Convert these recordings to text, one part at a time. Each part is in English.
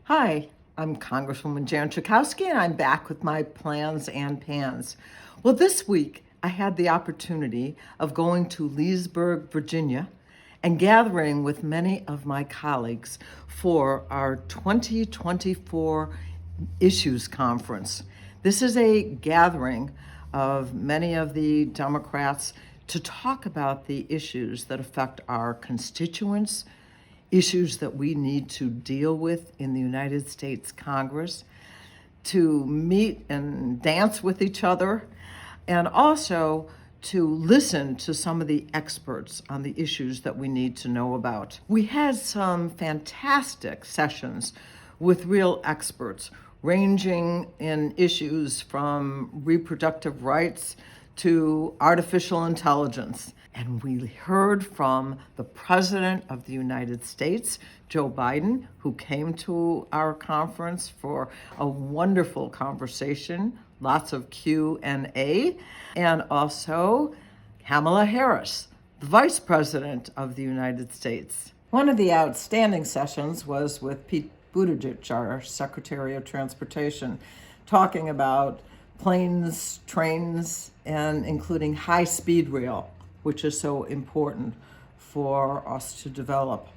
Hi, I'm Congresswoman Jan Schakowsky, and I'm back with my plans and pans. Well, this week I had the opportunity of going to Leesburg, Virginia, and gathering with many of my colleagues for our 2024 Issues Conference. This is a gathering of many of the Democrats to talk about the issues that affect our constituents, issues that we need to deal with in the United States Congress, to meet and dance with each other, and also to listen to some of the experts on the issues that we need to know about. We had some fantastic sessions with real experts, ranging in issues from reproductive rights to artificial intelligence. And we heard from the President of the United States, Joe Biden, who came to our conference for a wonderful conversation, lots of Q&A, and also Kamala Harris, the Vice President of the United States. One of the outstanding sessions was with Pete Buttigieg, our Secretary of Transportation, talking about planes, trains, and including high-speed rail, which is so important for us to develop.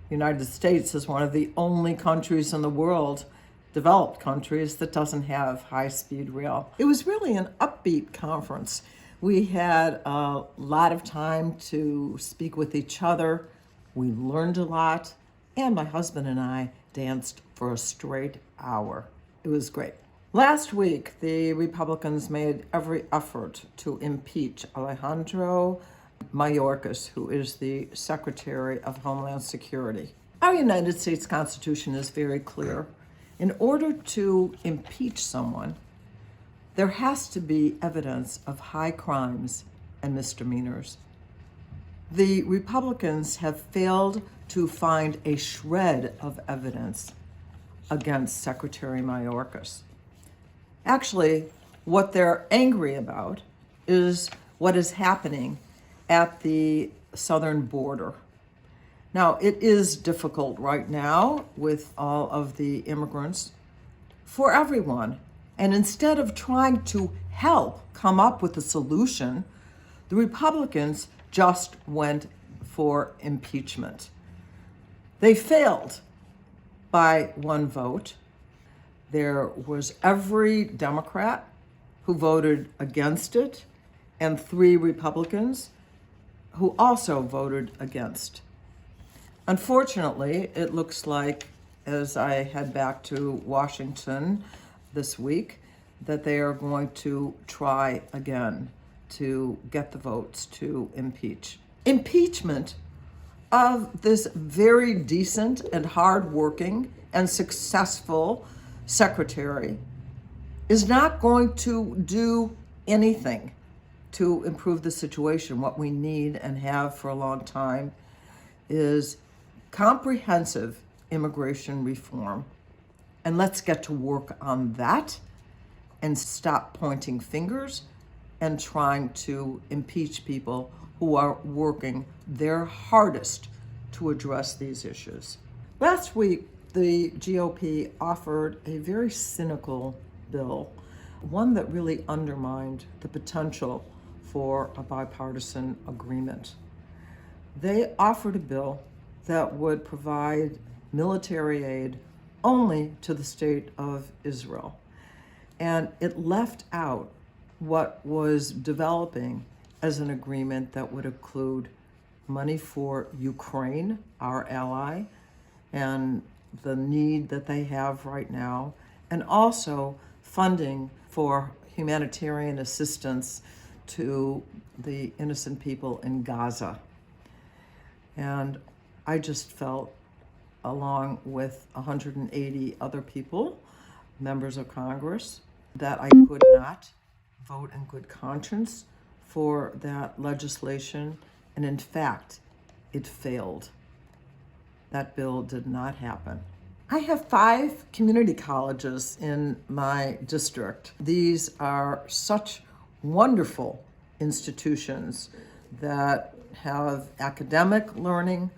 The United States is one of the only countries in the world, developed countries, that doesn't have high-speed rail. It was really an upbeat conference. We had a lot of time to speak with each other. We learned a lot, and my husband and I danced for a straight hour. It was great. Last week, the Republicans made every effort to impeach Alejandro Mayorkas, who is the Secretary of Homeland Security. Our United States Constitution is very clear. In order to impeach someone, there has to be evidence of high crimes and misdemeanors. The Republicans have failed to find a shred of evidence against Secretary Mayorkas. Actually, what they're angry about is what is happening at the southern border. Now, it is difficult right now with all of the immigrants for everyone. And instead of trying to help come up with a solution, the Republicans just went for impeachment. They failed by one vote. There was every Democrat who voted against it and 3 Republicans who also voted against. Unfortunately, it looks like, as I head back to Washington this week, that they are going to try again to get the votes to impeach. Impeachment of this very decent and hardworking and successful secretary is not going to do anything to improve the situation. What we need and have for a long time is comprehensive immigration reform. And let's get to work on that and stop pointing fingers and trying to impeach people who are working their hardest to address these issues. Last week, the GOP offered a very cynical bill, one that really undermined the potential for a bipartisan agreement. They offered a bill that would provide military aid only to the state of Israel. And it left out what was developing as an agreement that would include money for Ukraine, our ally, and the need that they have right now, and also funding for humanitarian assistance to the innocent people in Gaza. And I just felt, along with 180 other people, members of Congress, that I could not vote in good conscience for that legislation. And in fact, it failed. That bill did not happen. I have 5 community colleges in my district. These are such wonderful institutions that have academic learning,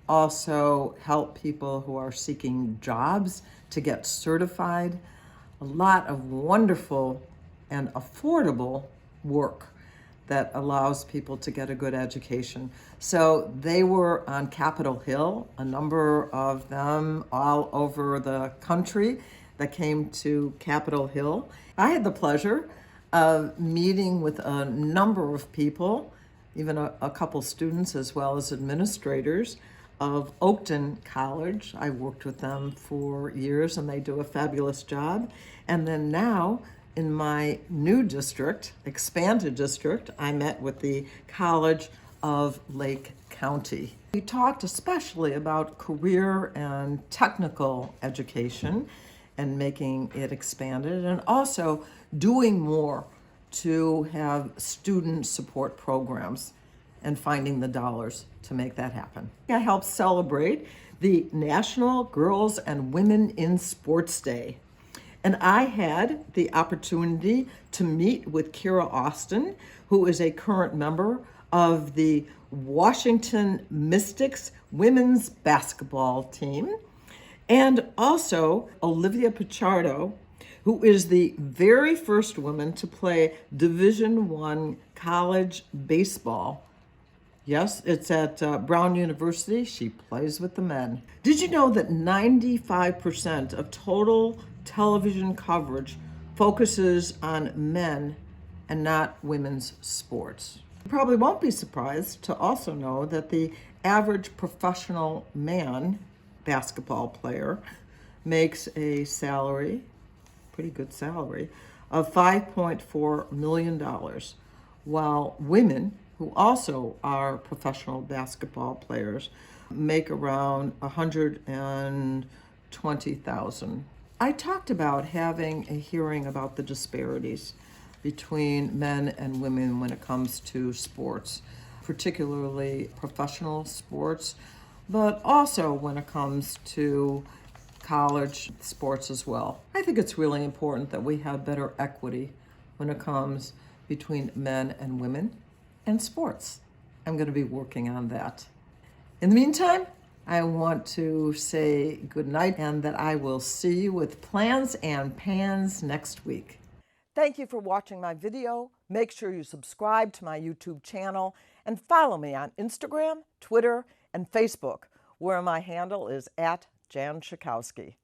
also help people who are seeking jobs to get certified. A lot of wonderful and affordable work that allows people to get a good education. So they were on Capitol Hill, a number of them all over the country that came to Capitol Hill. I had the pleasure of meeting with a number of people, even a couple students as well as administrators of Oakton College. I worked with them for years and they do a fabulous job. And then now in my new district, expanded district, I met with the College of Lake County. We talked especially about career and technical education and making it expanded, and also doing more to have student support programs and finding the dollars to make that happen. I helped celebrate the National Girls and Women in Sports Day. And I had the opportunity to meet with Kira Austin, who is a current member of the Washington Mystics women's basketball team, and also Olivia Pichardo, who is the very first woman to play Division I college baseball. Yes, it's at Brown University. She plays with the men. Did you know that 95% of total television coverage focuses on men and not women's sports? You probably won't be surprised to also know that the average professional man basketball player makes a salary, pretty good salary, of $5.4 million, while women who also are professional basketball players make around $120,000. I talked about having a hearing about the disparities between men and women when it comes to sports, particularly professional sports, but also when it comes to college sports as well. I think it's really important that we have better equity when it comes between men and women and sports. I'm going to be working on that. In the meantime, I want to say good night and that I will see you with plans and pans next week. Thank you for watching my video. Make sure you subscribe to my YouTube channel and follow me on Instagram, Twitter, and Facebook, where my handle is @Jan Schakowsky.